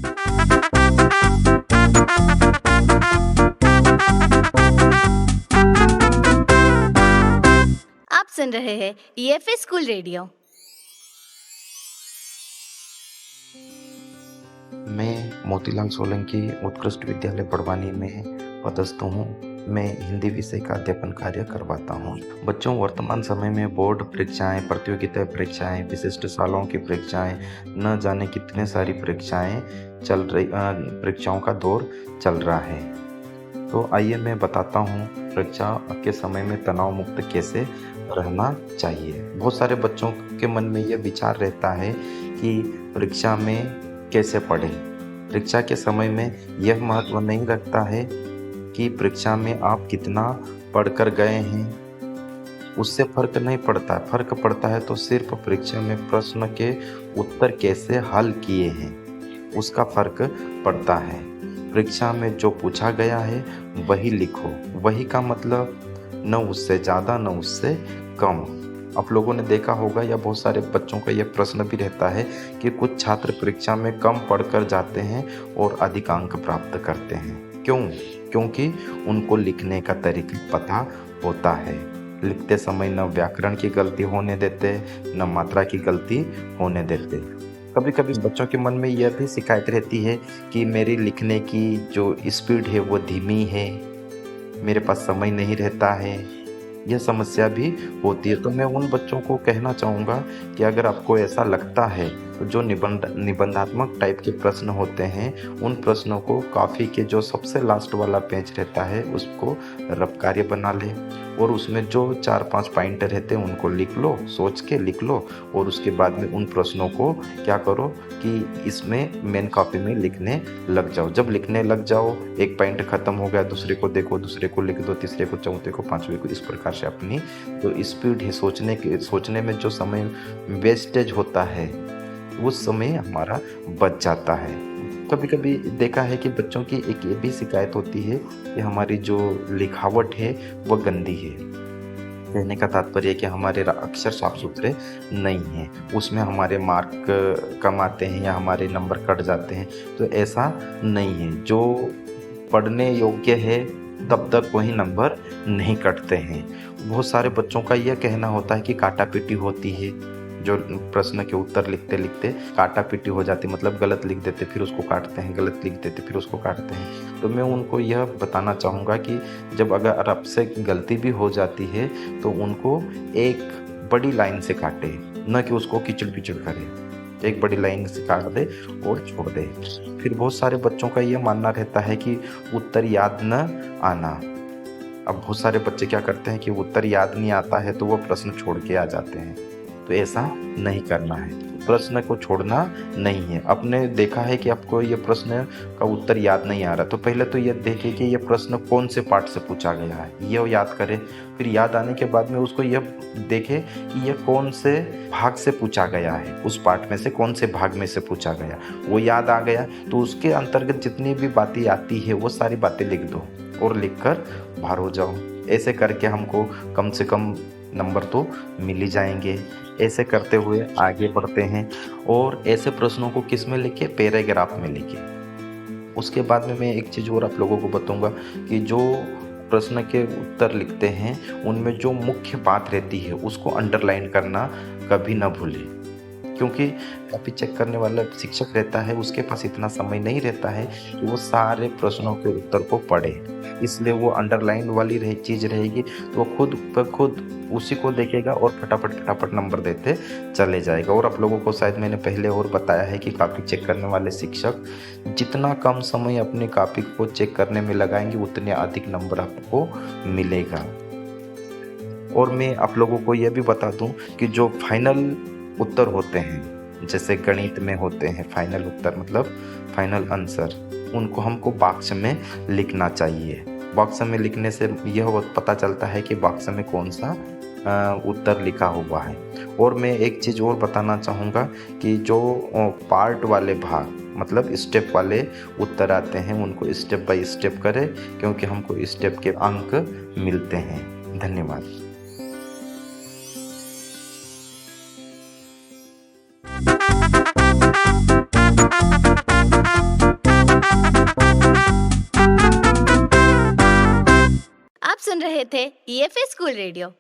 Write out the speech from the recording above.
आप सुन रहे हैं ईएफए स्कूल रेडियो। मैं मोतीलाल सोलंकी उत्कृष्ट विद्यालय बड़वानी में पदस्थ हूँ। मैं हिंदी विषय का अध्यापन कार्य करवाता हूँ। बच्चों, वर्तमान समय में बोर्ड परीक्षाएं, प्रतियोगिता परीक्षाएं, विशिष्ट सालों की परीक्षाएं, न जाने कितने सारी परीक्षाओं का दौर चल रहा है। तो आइए मैं बताता हूँ परीक्षा के समय में तनाव मुक्त कैसे रहना चाहिए। बहुत सारे बच्चों के मन में यह विचार रहता है कि परीक्षा में कैसे पढ़ें। परीक्षा के समय में यह महत्व नहीं रखता है कि परीक्षा में आप कितना पढ़कर गए हैं, उससे फर्क नहीं पड़ता। फर्क पड़ता है तो सिर्फ परीक्षा में प्रश्न के उत्तर कैसे हल किए हैं, उसका फर्क पड़ता है। परीक्षा में जो पूछा गया है वही लिखो। वही का मतलब न उससे ज़्यादा न उससे कम। आप लोगों ने देखा होगा या बहुत सारे बच्चों का यह प्रश्न भी रहता है कि कुछ छात्र परीक्षा में कम पढ़कर जाते हैं और अधिक अंक प्राप्त करते हैं। क्यों? क्योंकि उनको लिखने का तरीका पता होता है। लिखते समय न व्याकरण की गलती होने देते, न मात्रा की गलती होने देते। कभी कभी बच्चों के मन में यह भी शिकायत रहती है कि मेरी लिखने की जो स्पीड है वो धीमी है, मेरे पास समय नहीं रहता है। यह समस्या भी होती है। तो मैं उन बच्चों को कहना चाहूँगा कि अगर आपको ऐसा लगता है तो जो निबंधात्मक टाइप के प्रश्न होते हैं, उन प्रश्नों को कॉपी के जो सबसे लास्ट वाला पेज रहता है उसको रफ कार्य बना लें और उसमें जो 4-5 पॉइंट रहते हैं उनको लिख लो, सोच के लिख लो। और उसके बाद में उन प्रश्नों को क्या करो कि इसमें मेन कॉपी में लिखने लग जाओ। जब लिखने लग जाओ, एक पॉइंट खत्म हो गया, दूसरे को देखो, दूसरे को लिख दो, तीसरे को, चौथे को, पांचवे को। इस प्रकार से अपनी जो स्पीड है सोचने में जो समय वेस्टेज होता है उस समय हमारा बच जाता है। कभी कभी देखा है कि बच्चों की एक ये भी शिकायत होती है कि हमारी जो लिखावट है वह गंदी है। कहने का तात्पर्य है कि हमारे अक्षर साफ सुथरे नहीं हैं, उसमें हमारे मार्क कम आते हैं या हमारे नंबर कट जाते हैं। तो ऐसा नहीं है। जो पढ़ने योग्य है तब तक वही नंबर नहीं कटते हैं। बहुत सारे बच्चों का यह कहना होता है कि काटा पीटी होती है। जो प्रश्न के उत्तर लिखते लिखते काटा पीटी हो जाती, मतलब गलत लिख देते फिर उसको काटते हैं, गलत लिख देते फिर उसको काटते हैं। तो मैं उनको यह बताना चाहूँगा कि जब अगर आपसे गलती भी हो जाती है तो उनको एक बड़ी लाइन से काटे, न कि उसको किचड़ पिचड़ करे। एक बड़ी लाइन से काट दे और छोड़ दे। फिर बहुत सारे बच्चों का यह मानना रहता है कि उत्तर याद न आना। अब बहुत सारे बच्चे क्या करते हैं कि उत्तर याद नहीं आता है तो वो प्रश्न छोड़ के आ जाते हैं। तो ऐसा नहीं करना है। प्रश्न को छोड़ना नहीं है। आपने देखा है कि आपको ये प्रश्न का उत्तर याद नहीं आ रहा, तो पहले तो यह देखें कि यह प्रश्न कौन से पार्ट से पूछा गया है, यह याद करें। फिर याद आने के बाद में उसको यह देखें कि यह कौन से भाग से पूछा गया है, उस पार्ट में से कौन से भाग में से पूछा गया। वो याद आ गया तो उसके अंतर्गत जितनी भी बातें आती है वो सारी बातें लिख दो और लिखकर बाहर हो जाओ। ऐसे करके हमको कम से कम नंबर तो मिल ही जाएंगे। ऐसे करते हुए आगे बढ़ते हैं और ऐसे प्रश्नों को किस में लिखे, पैराग्राफ में लिखे। उसके बाद में मैं एक चीज़ और आप लोगों को बताऊंगा कि जो प्रश्न के उत्तर लिखते हैं उनमें जो मुख्य बात रहती है उसको अंडरलाइन करना कभी ना भूलें। क्योंकि कॉपी चेक करने वाला शिक्षक रहता है, उसके पास इतना समय नहीं रहता है कि वो सारे प्रश्नों के उत्तर को पढ़े। इसलिए वो अंडरलाइन वाली चीज़ रहेगी तो वो खुद ब खुद उसी को देखेगा और फटाफट नंबर देते चले जाएगा। और आप लोगों को शायद मैंने पहले और बताया है कि कॉपी चेक करने वाले शिक्षक जितना कम समय अपनी कॉपी को चेक करने में लगाएंगे उतने अधिक नंबर आपको मिलेगा। और मैं आप लोगों को यह भी बता दूं कि जो फाइनल उत्तर होते हैं, जैसे गणित में होते हैं फाइनल उत्तर, मतलब फाइनल आंसर, उनको हमको बॉक्स में लिखना चाहिए। बॉक्स में लिखने से यह पता चलता है कि बॉक्स में कौन सा उत्तर लिखा हुआ है। और मैं एक चीज़ और बताना चाहूँगा कि जो पार्ट वाले भाग, मतलब स्टेप वाले उत्तर आते हैं, उनको स्टेप बाय स्टेप करें, क्योंकि हमको स्टेप के अंक मिलते हैं। धन्यवाद। सुन रहे थे ईएफए स्कूल रेडियो।